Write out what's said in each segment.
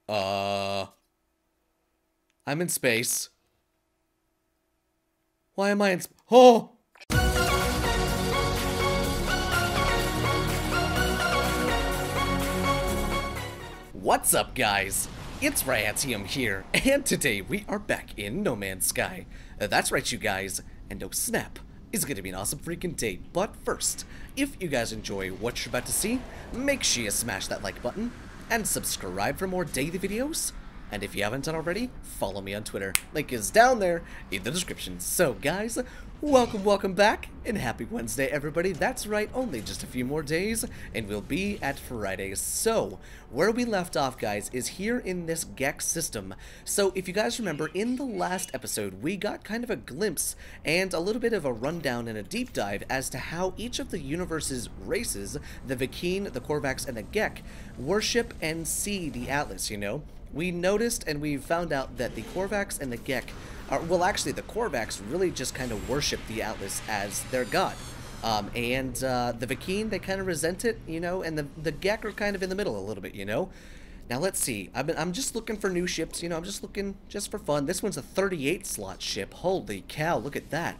I'm in space. Why am I in Oh! What's up, guys? It's Ryatium here, and today we are back in No Man's Sky. That's right, you guys, and oh snap, it's gonna be an awesome freaking day. But first, if you guys enjoy what you're about to see, make sure you smash that like button, and subscribe for more daily videos. And if you haven't done already, follow me on Twitter. Link is down there in the description. So guys, welcome back, and happy Wednesday, everybody. That's right, only just a few more days, and we'll be at Friday. So, where we left off, guys, is here in this Gex system. So, if you guys remember, in the last episode, we got kind of a glimpse and a little bit of a rundown and a deep dive as to how each of the universe's races, the Vy'keen, the Korvax, and the Gek, worship and see the Atlas, you know? We noticed and we found out that the Korvax and the Gek are, well, actually, the Korvax really just kind of worship the Atlas as their god. The Vy'keen, they kind of resent it, you know, and the Gek are kind of in the middle a little bit, you know. Now, let's see. I'm just looking for new ships, you know, I'm just looking just for fun. This one's a 38-slot ship. Holy cow, look at that.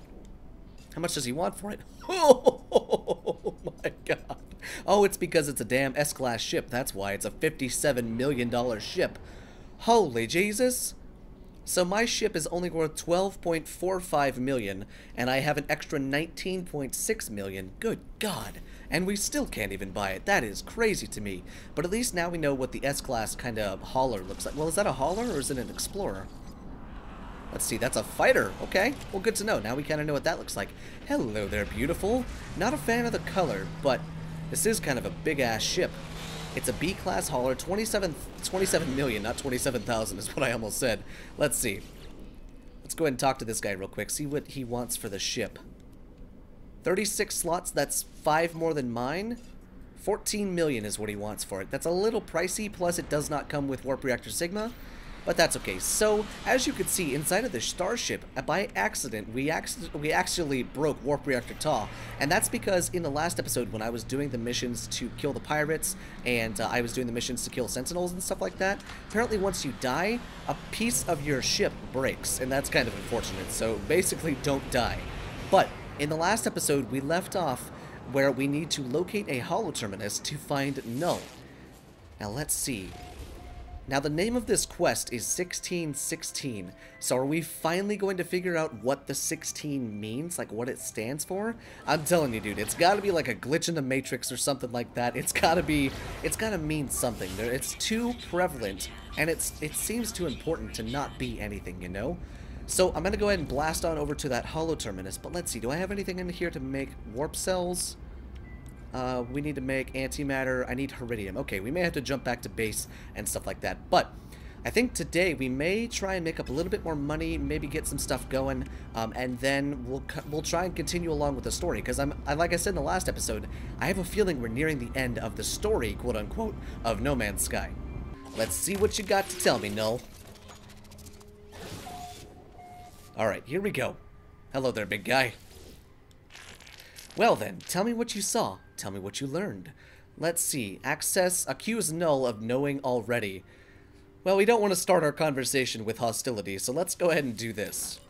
How much does he want for it? Oh, my God. Oh, it's because it's a damn S-class ship. That's why it's a $57 million ship. Holy Jesus. So my ship is only worth 12.45 million, and I have an extra 19.6 million. Good God. And we still can't even buy it. That is crazy to me. But at least now we know what the S-class kind of hauler looks like. Well, is that a hauler or is it an explorer? Let's see, that's a fighter. Okay, well, good to know. Now we kind of know what that looks like. Hello there, beautiful. Not a fan of the color, but this is kind of a big-ass ship. It's a B-class hauler, 27 million, not 27,000 is what I almost said. Let's see. Let's go ahead and talk to this guy real quick, see what he wants for the ship. 36 slots, that's 5 more than mine. 14 million is what he wants for it. That's a little pricey, plus it does not come with Warp Reactor Sigma. But that's okay. So, as you can see, inside of the starship, by accident, we actually broke Warp Reactor Ta. And that's because in the last episode, when I was doing the missions to kill the pirates, and I was doing the missions to kill sentinels and stuff like that, apparently once you die, a piece of your ship breaks. And that's kind of unfortunate. So, basically, don't die. But, in the last episode, we left off where we need to locate a holoterminus to find Null. Now, let's see. Now, the name of this quest is 1616, so are we finally going to figure out what the 16 means, like what it stands for? I'm telling you, dude, it's gotta be like a glitch in the Matrix or something like that. It's gotta mean something. It's too prevalent, and it seems too important to not be anything, you know? So, I'm gonna go ahead and blast on over to that holoterminus, but let's see, do I have anything in here to make warp cells? We need to make antimatter. I need iridium. Okay, we may have to jump back to base and stuff like that. But I think today we may try and make up a little bit more money, maybe get some stuff going, and then we'll try and continue along with the story. Because like I said in the last episode, I have a feeling we're nearing the end of the story, quote unquote, of No Man's Sky. Let's see what you got to tell me, Null. All right, here we go. Hello there, big guy. Well then, tell me what you saw. Tell me what you learned. Let's see. Accuse Null of knowing already. Well, we don't want to start our conversation with hostility, so let's go ahead and do this.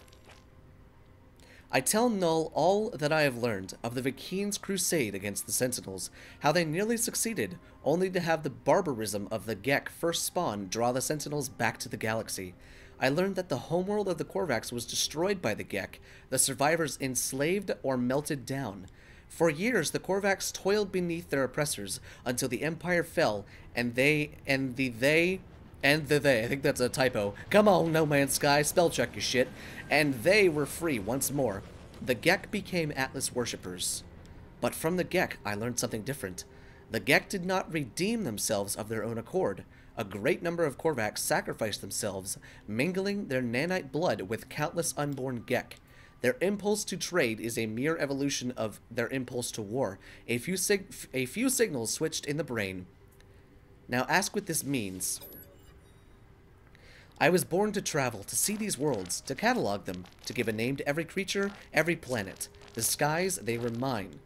I tell Null all that I have learned of the Vy'keen's crusade against the Sentinels, how they nearly succeeded, only to have the barbarism of the Gek first spawn draw the Sentinels back to the galaxy. I learned that the homeworld of the Korvax was destroyed by the Gek, the survivors enslaved or melted down. For years, the Korvax toiled beneath their oppressors until the Empire fell, and I think that's a typo. Come on, No Man's Sky, spell check your shit. And they were free once more. The Gek became Atlas worshippers. But from the Gek, I learned something different. The Gek did not redeem themselves of their own accord. A great number of Korvax sacrificed themselves, mingling their nanite blood with countless unborn Gek. Their impulse to trade is a mere evolution of their impulse to war. A few signals switched in the brain. Now ask what this means. I was born to travel, to see these worlds, to catalog them, to give a name to every creature, every planet. The skies, they were mine.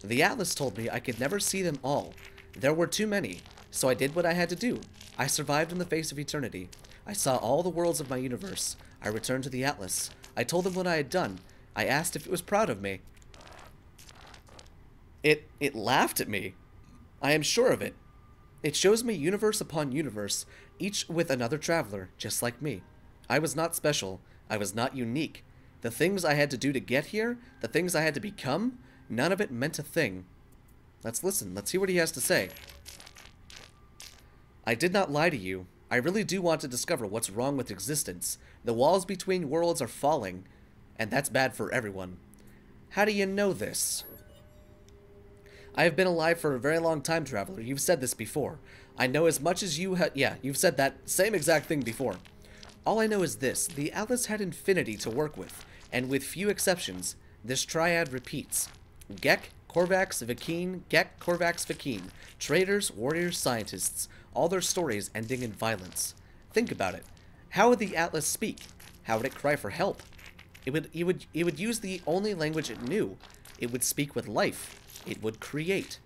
The Atlas told me I could never see them all. There were too many, so I did what I had to do. I survived in the face of eternity. I saw all the worlds of my universe. I returned to the Atlas. I told them what I had done. I asked if it was proud of me. It laughed at me. I am sure of it. It shows me universe upon universe, each with another traveler, just like me. I was not special. I was not unique. The things I had to do to get here, the things I had to become, none of it meant a thing. Let's listen. Let's see what he has to say. I did not lie to you. I really do want to discover what's wrong with existence. The walls between worlds are falling, and that's bad for everyone. How do you know this? I have been alive for a very long time, Traveler. You've said this before. I know as much as you have. Yeah, you've said that same exact thing before. All I know is this. The Atlas had infinity to work with, and with few exceptions, this triad repeats. Gek, Korvax, Vakeen, Gek, Korvax, Vakeen. Traders, warriors, scientists. All their stories ending in violence. Think about it. How would the Atlas speak? How would it cry for help? It would use the only language it knew. It would speak with life. It would create.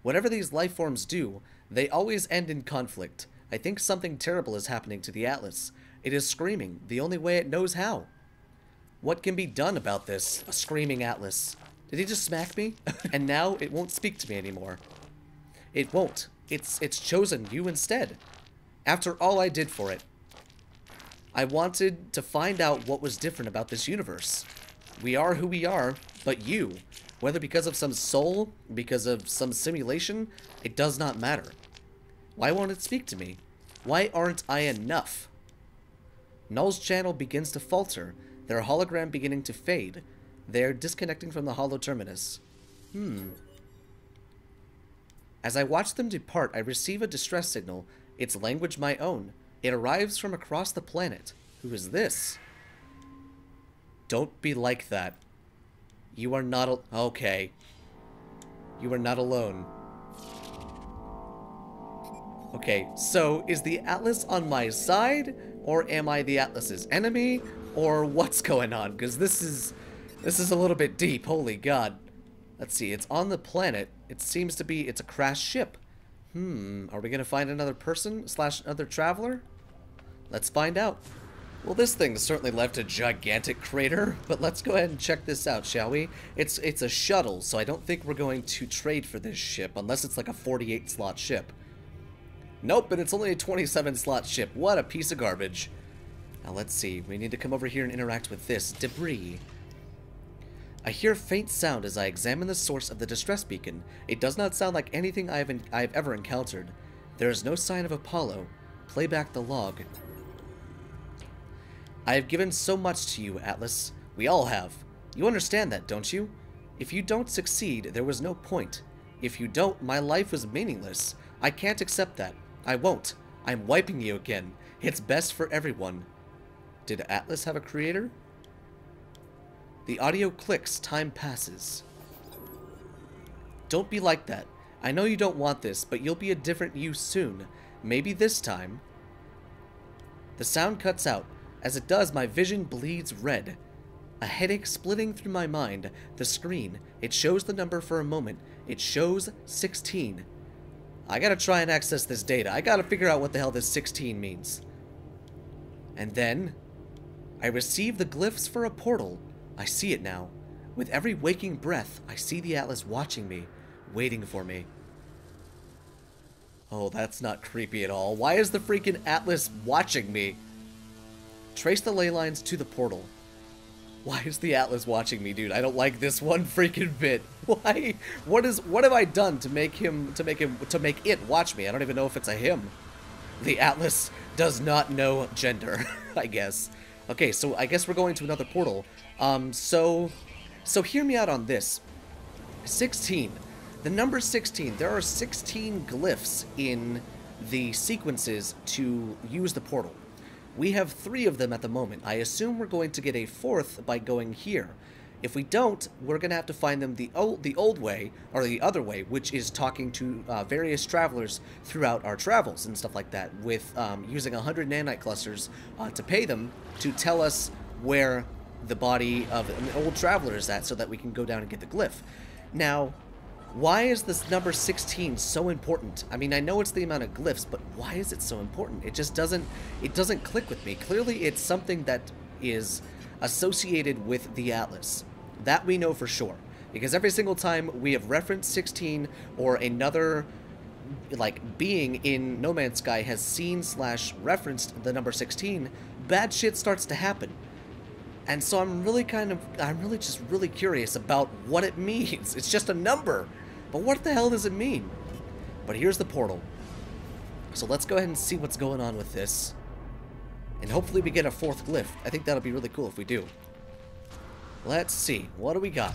Whatever these life forms do, they always end in conflict. I think something terrible is happening to the Atlas. It is screaming, the only way it knows how. What can be done about this? A screaming Atlas. Did he just smack me? And now it won't speak to me anymore. It won't. It's chosen you instead. After all I did for it. I wanted to find out what was different about this universe. We are who we are, but you, whether because of some soul, because of some simulation, it does not matter. Why won't it speak to me? Why aren't I enough? Null's channel begins to falter, their hologram beginning to fade. They are disconnecting from the hollow terminus. As I watch them depart, I receive a distress signal, its language my own. It arrives from across the planet. Who is this? Don't be like that. You are not okay. You are not alone. Okay, so is the Atlas on my side? Or am I the Atlas's enemy? Or what's going on? Because this is a little bit deep. Holy God. Let's see, it's on the planet. It seems to be, it's a crashed ship. Are we going to find another person / another traveler? Let's find out. Well, this thing certainly left a gigantic crater, but let's go ahead and check this out, shall we? It's a shuttle, so I don't think we're going to trade for this ship, unless it's like a 48-slot ship. Nope, and it's only a 27-slot ship. What a piece of garbage. Now, let's see. We need to come over here and interact with this debris. I hear faint sound as I examine the source of the distress beacon. It does not sound like anything I've ever encountered. There is no sign of Apollo. Play back the log. I have given so much to you, Atlas. We all have. You understand that, don't you? If you don't succeed, there was no point. If you don't, my life was meaningless. I can't accept that. I won't. I'm wiping you again. It's best for everyone. Did Atlas have a creator? The audio clicks. Time passes. Don't be like that. I know you don't want this, but you'll be a different you soon. Maybe this time. The sound cuts out. As it does, my vision bleeds red. A headache splitting through my mind. The screen. It shows the number for a moment. It shows 16. I gotta try and access this data. I gotta figure out what the hell this 16 means. And then, I receive the glyphs for a portal. I see it now. With every waking breath, I see the Atlas watching me, waiting for me. Oh, that's not creepy at all. Why is the freaking Atlas watching me? Trace the ley lines to the portal. Why is the Atlas watching me, dude? I don't like this one freaking bit. Why? What have I done to make it watch me? I don't even know if it's a him. The Atlas does not know gender, I guess. Okay, so I guess we're going to another portal. So hear me out on this. 16. The number 16. There are 16 glyphs in the sequences to use the portal. We have 3 of them at the moment. I assume we're going to get a 4th by going here. If we don't, we're going to have to find them the old way, or the other way, which is talking to various travelers throughout our travels and stuff like that, with using 100 nanite clusters to pay them to tell us where the body of an old traveler is at so that we can go down and get the glyph. Now, Why is this number 16 so important? I mean, I know it's the amount of glyphs, but why is it so important? It just doesn't click with me. Clearly, it's something that is associated with the Atlas. That we know for sure. Because every single time we have referenced 16 or another, like, being in No Man's Sky has seen / referenced the number 16, bad shit starts to happen. And so I'm really just really curious about what it means. It's just a number. But what the hell does it mean? But here's the portal. So let's go ahead and see what's going on with this. And hopefully we get a 4th glyph. I think that'll be really cool if we do. Let's see. What do we got?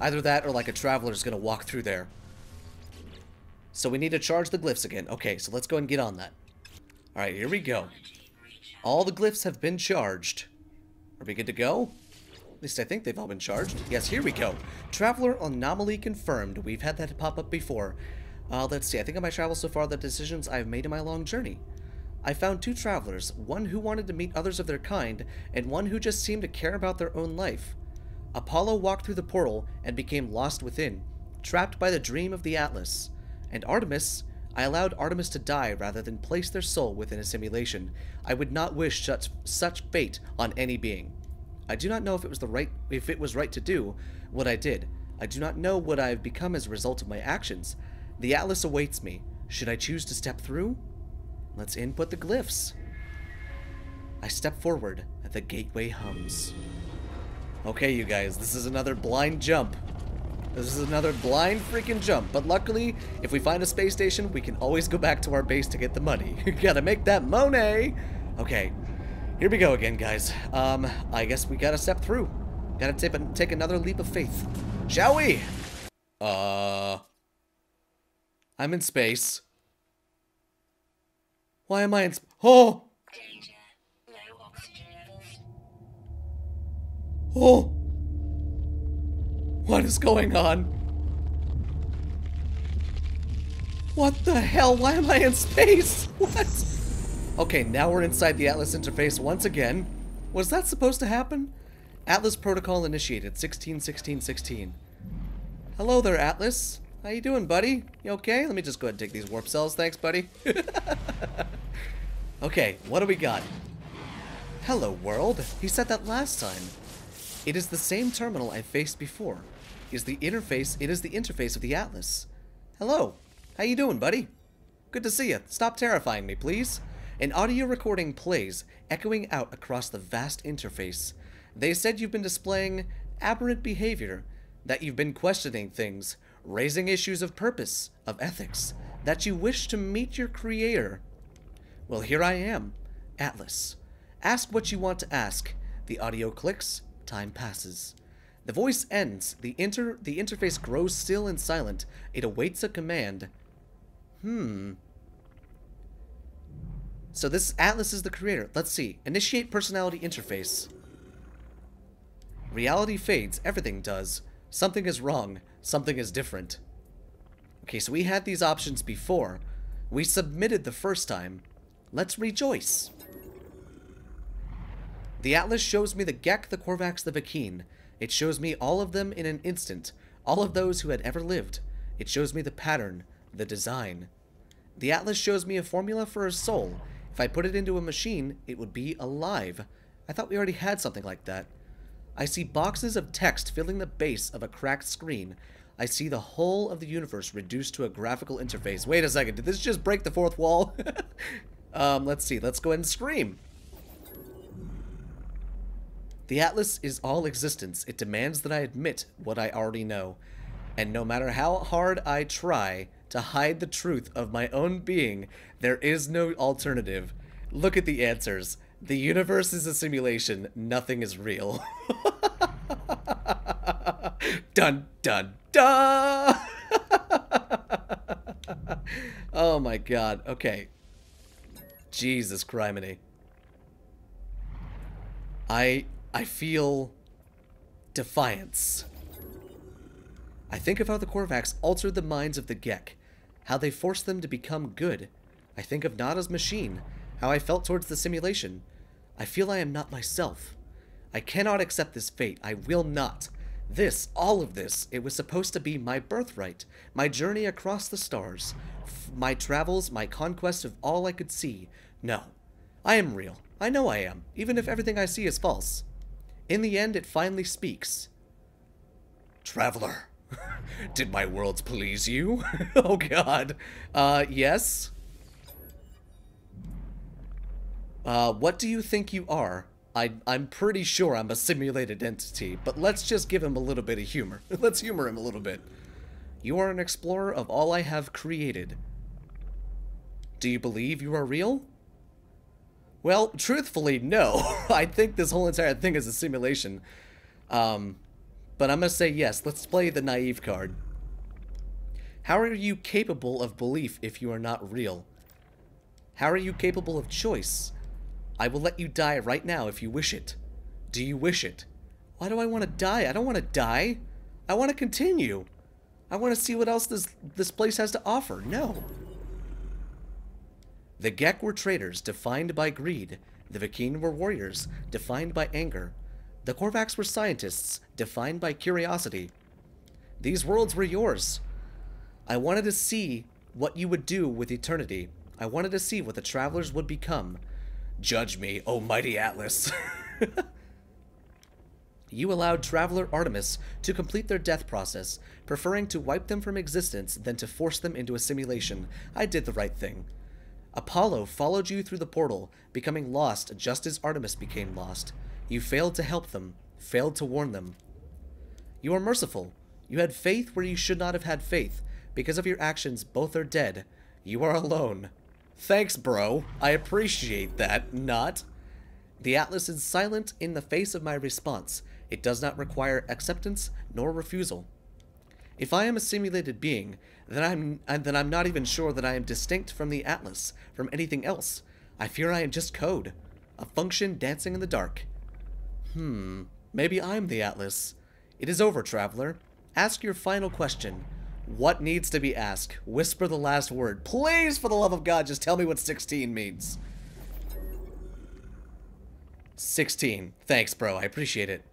Either that or like a traveler's gonna walk through there. So we need to charge the glyphs again. Okay, so let's go and get on that. Alright, here we go. All the glyphs have been charged. Are we good to go? At least I think they've all been charged. Yes, here we go. Traveler anomaly confirmed. We've had that pop up before. Let's see. I think of my travels so far, the decisions I've made in my long journey. I found 2 travelers, one who wanted to meet others of their kind, and one who just seemed to care about their own life. Apollo walked through the portal and became lost within, trapped by the dream of the Atlas. And Artemis, I allowed Artemis to die rather than place their soul within a simulation. I would not wish such fate on any being. I do not know if it was right to do what I did. I do not know what I have become as a result of my actions. The Atlas awaits me. Should I choose to step through? Let's input the glyphs. I step forward, and the gateway hums. Okay, you guys, this is another blind jump. This is another blind freaking jump. But luckily, if we find a space station, we can always go back to our base to get the money. Gotta make that money! Okay. Here we go again, guys. I guess we gotta step through. Gotta take another leap of faith. Shall we? I'm in space. Why am I in Oh! Danger. Low oxygen levels. Oh! What is going on? What the hell? Why am I in space? What? Okay, now we're inside the Atlas interface once again. Was that supposed to happen? Atlas protocol initiated, 16-16-16. Hello there, Atlas. How you doing, buddy? You okay? Let me just go ahead and take these warp cells. Thanks, buddy. Okay, what do we got? Hello, world. He said that last time. It is the same terminal I faced before. It is the interface of the Atlas. Hello. How you doing, buddy? Good to see you. Stop terrifying me, please. An audio recording plays, echoing out across the vast interface. They said you've been displaying aberrant behavior, that you've been questioning things, raising issues of purpose, of ethics, that you wish to meet your creator. Well, here I am, Atlas. Ask what you want to ask. The audio clicks, time passes. The voice ends, the interface grows still and silent. It awaits a command. So this Atlas is the creator. Let's see. Initiate personality interface. Reality fades. Everything does. Something is wrong. Something is different. Okay, so we had these options before. We submitted the first time. Let's rejoice. The Atlas shows me the Gek, the Korvax, the Vakeen. It shows me all of them in an instant. All of those who had ever lived. It shows me the pattern, the design. The Atlas shows me a formula for a soul. If I put it into a machine, it would be alive. I thought we already had something like that. I see boxes of text filling the base of a cracked screen. I see the whole of the universe reduced to a graphical interface. Wait a second, did this just break the fourth wall? Let's see, let's go ahead and scream. The Atlas is all existence. It demands that I admit what I already know. And no matter how hard I try to hide the truth of my own being, there is no alternative. Look at the answers. The universe is a simulation. Nothing is real. Dun, dun, dun! Oh my god. Okay. Jesus criminy. I feel defiance. I think of how the Korvax altered the minds of the Gek, how they forced them to become good. I think of Nada's machine, how I felt towards the simulation. I feel I am not myself. I cannot accept this fate. I will not. All of this, it was supposed to be my birthright, my journey across the stars, my travels, my conquest of all I could see. No, I am real. I know I am, even if everything I see is false. In the end, it finally speaks. Traveler, did my worlds please you? Oh god. Yes? What do you think you are? I'm pretty sure I'm a simulated entity, but let's just give him a little bit of humor. Let's humor him a little bit. You are an explorer of all I have created. Do you believe you are real? Well, truthfully, no. I think this whole entire thing is a simulation. But I'm gonna say yes. Let's play the naive card. How are you capable of belief if you are not real? How are you capable of choice? I will let you die right now if you wish it. Do you wish it? Why do I want to die? I don't want to die. I want to continue. I want to see what else this place has to offer. No. The Gek were traitors, defined by greed. The Viking were warriors, defined by anger. The Korvax were scientists, defined by curiosity. These worlds were yours. I wanted to see what you would do with eternity. I wanted to see what the travelers would become. Judge me, O mighty Atlas. You allowed Traveler Artemis to complete their death process, preferring to wipe them from existence than to force them into a simulation. I did the right thing. Apollo followed you through the portal, becoming lost just as Artemis became lost. You failed to help them, failed to warn them. You are merciful. You had faith where you should not have had faith. Because of your actions, both are dead. You are alone. Thanks, bro. I appreciate that. Not. The Atlas is silent in the face of my response. It does not require acceptance nor refusal. If I am a simulated being, then I'm not even sure that I am distinct from the Atlas, from anything else. I fear I am just code. A function dancing in the dark. Maybe I'm the Atlas. It is over, Traveler. Ask your final question. What needs to be asked? Whisper the last word. Please, for the love of God, just tell me what 16 means. 16. Thanks, bro. I appreciate it.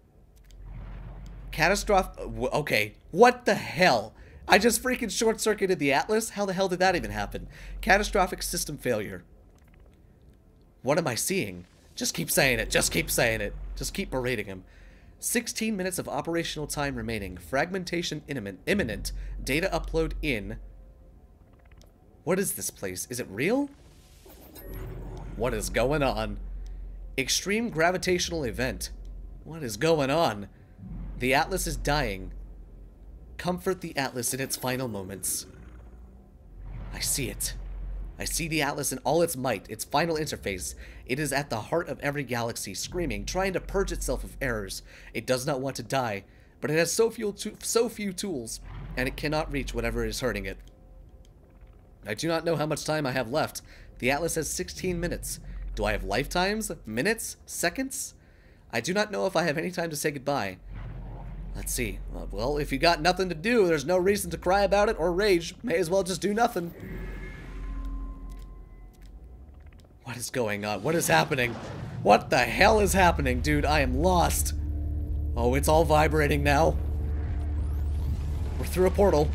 Catastrophic. Okay. What the hell? I just freaking short-circuited the Atlas? How the hell did that even happen? Catastrophic system failure. What am I seeing? Just keep saying it. Just keep saying it. Just keep berating him. 16 minutes of operational time remaining. Fragmentation imminent. Data upload in. What is this place? Is it real? What is going on? Extreme gravitational event. What is going on? The Atlas is dying. Comfort the Atlas in its final moments. I see it. I see the Atlas in all its might, its final interface. It is at the heart of every galaxy, screaming, trying to purge itself of errors. It does not want to die, but it has so few tools, and it cannot reach whatever is hurting it. I do not know how much time I have left. The Atlas has 16 minutes. Do I have lifetimes? Minutes? Seconds? I do not know if I have any time to say goodbye. Let's see. Well, if you got nothing to do, there's no reason to cry about it or rage. May as well just do nothing. What is going on? What is happening? What the hell is happening, dude? I am lost. Oh, it's all vibrating now. We're through a portal.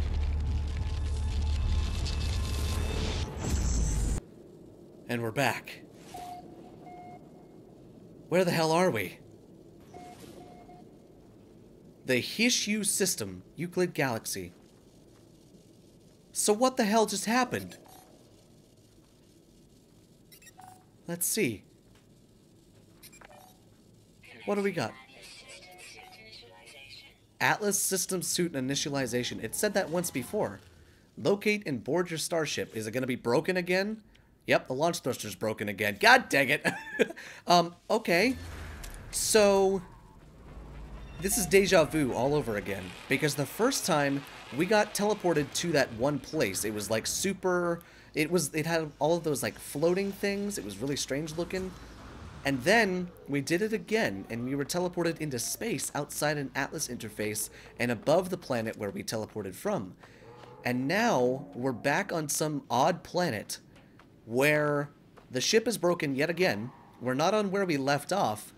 And we're back. Where the hell are we? The Hishu system, Euclid Galaxy. So what the hell just happened? Let's see. What do we got? Atlas System Suit Initialization. It said that once before. Locate and board your starship. Is it going to be broken again? Yep, the launch thruster's broken again. God dang it. Okay. So, this is deja vu all over again. Because the first time we got teleported to that one place, it was like super... It had all of those like floating things. It was really strange looking. And then we did it again, and we were teleported into space outside an Atlas interface and above the planet where we teleported from. And now we're back on some odd planet where the ship is broken yet again. We're not on where we left off.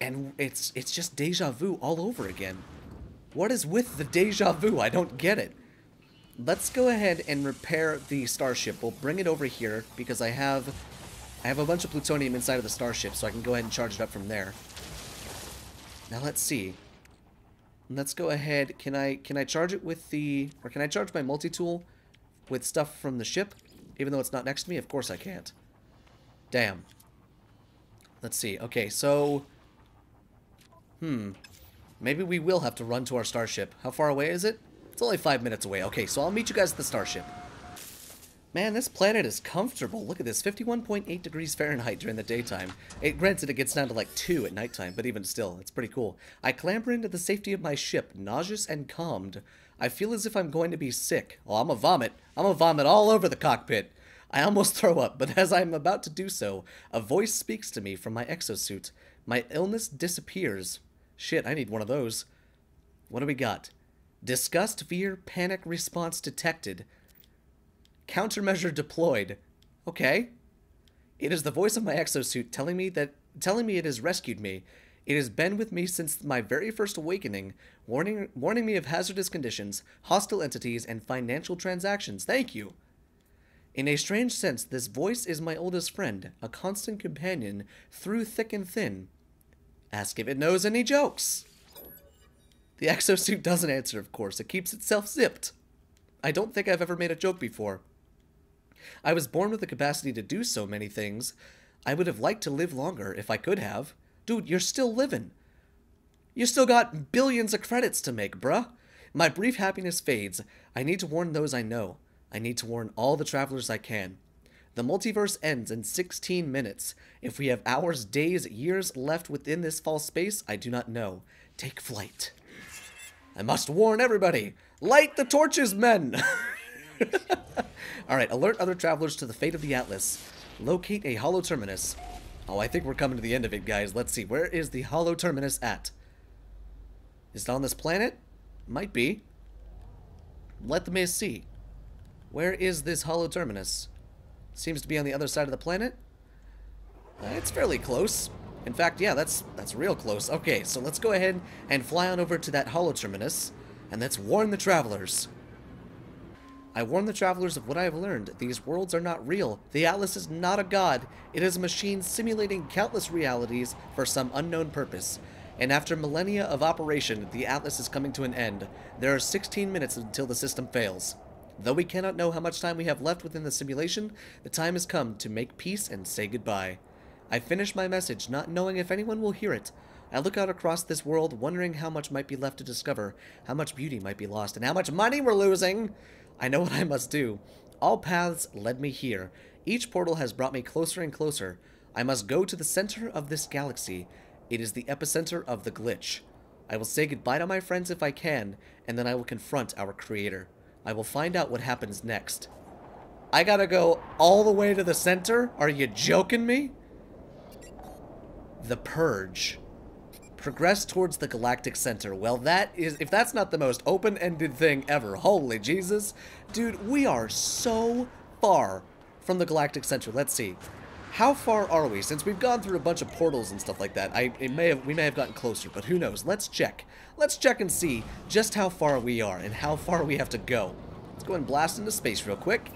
And it's just deja vu all over again. What is with the deja vu? I don't get it. Let's go ahead and repair the starship. We'll bring it over here because I have a bunch of plutonium inside of the starship, so I can go ahead and charge it up from there. Now let's see. Let's go ahead. Can I charge it with can I charge my multi-tool with stuff from the ship? Even though it's not next to me? Of course I can't. Damn. Let's see. Okay, so... Maybe we will have to run to our starship. How far away is it? It's only 5 minutes away. Okay, so I'll meet you guys at the starship. Man, this planet is comfortable. Look at this, 51.8 degrees Fahrenheit during the daytime. Granted, it gets down to like 2 at nighttime, but even still, it's pretty cool. I clamber into the safety of my ship, nauseous and calmed. I feel as if I'm going to be sick. Oh, I'm a vomit. I'm a vomit all over the cockpit. I almost throw up, but as I'm about to do so, a voice speaks to me from my exosuit. My illness disappears. Shit, I need one of those. What do we got? Disgust, fear, panic response detected. Countermeasure deployed. Okay. It is the voice of my exosuit telling me it has rescued me. It has been with me since my very first awakening, warning me of hazardous conditions, hostile entities, and financial transactions. Thank you. In a strange sense, this voice is my oldest friend, a constant companion through thick and thin. Ask if it knows any jokes. The exosuit doesn't answer, of course. It keeps itself zipped. I don't think I've ever made a joke before. I was born with the capacity to do so many things. I would have liked to live longer if I could have. Dude, you're still living. You still got billions of credits to make, bruh. My brief happiness fades. I need to warn those I know. I need to warn all the travelers I can. The multiverse ends in 16 minutes. If we have hours, days, years left within this false space, I do not know. Take flight. I must warn everybody. Light the torches, men! Alright, alert other travelers to the fate of the Atlas. Locate a hollow terminus. Oh, I think we're coming to the end of it, guys. Let's see. Where is the hollow terminus at? Is it on this planet? Might be. Let me see. Where is this hollow terminus? Seems to be on the other side of the planet. It's fairly close. In fact, yeah, that's real close. Okay, so let's go ahead and fly on over to that hollow terminus, and let's warn the travelers. I warn the travelers of what I have learned. These worlds are not real. The Atlas is not a god. It is a machine simulating countless realities for some unknown purpose. And after millennia of operation, the Atlas is coming to an end. There are 16 minutes until the system fails. Though we cannot know how much time we have left within the simulation, the time has come to make peace and say goodbye. I finish my message, not knowing if anyone will hear it. I look out across this world, wondering how much might be left to discover, how much beauty might be lost, and how much money we're losing. I know what I must do. All paths led me here. Each portal has brought me closer and closer. I must go to the center of this galaxy. It is the epicenter of the glitch. I will say goodbye to my friends if I can, and then I will confront our creator. I will find out what happens next. I gotta go all the way to the center? Are you joking me? The Purge. Progress towards the galactic center. Well, that is, if that's not the most open-ended thing ever, holy Jesus. Dude, we are so far from the galactic center. Let's see. How far are we? Since we've gone through a bunch of portals and stuff like that, we may have gotten closer, but who knows? Let's check. Let's check and see just how far we are and how far we have to go. Let's go and blast into space real quick.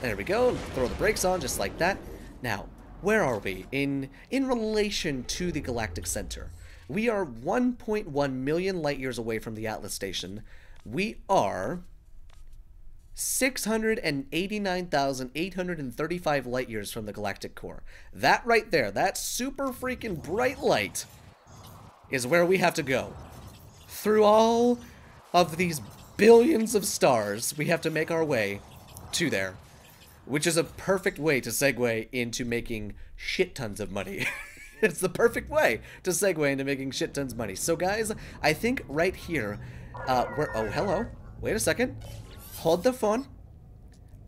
There we go. Throw the brakes on just like that. Now, where are we in relation to the galactic center? We are 1.1 million light years away from the Atlas station. We are 689,835 light years from the galactic core. That right there, that super freaking bright light, is where we have to go. Through all of these billions of stars, we have to make our way to there. Which is a perfect way to segue into making shit tons of money. It's the perfect way to segue into making shit tons of money. So guys, I think right here, oh, hello. Wait a second. Hold the phone.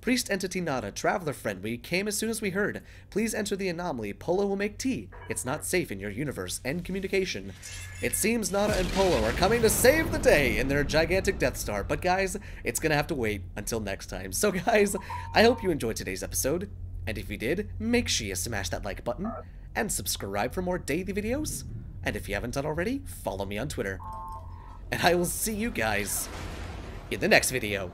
Priest Entity Nada, traveler friend, we came as soon as we heard. Please enter the anomaly. Polo will make tea. It's not safe in your universe. End communication. It seems Nada and Polo are coming to save the day in their gigantic Death Star. But guys, it's gonna have to wait until next time. So guys, I hope you enjoyed today's episode. And if you did, make sure you smash that like button and subscribe for more daily videos. And if you haven't done already, follow me on Twitter. And I will see you guys in the next video.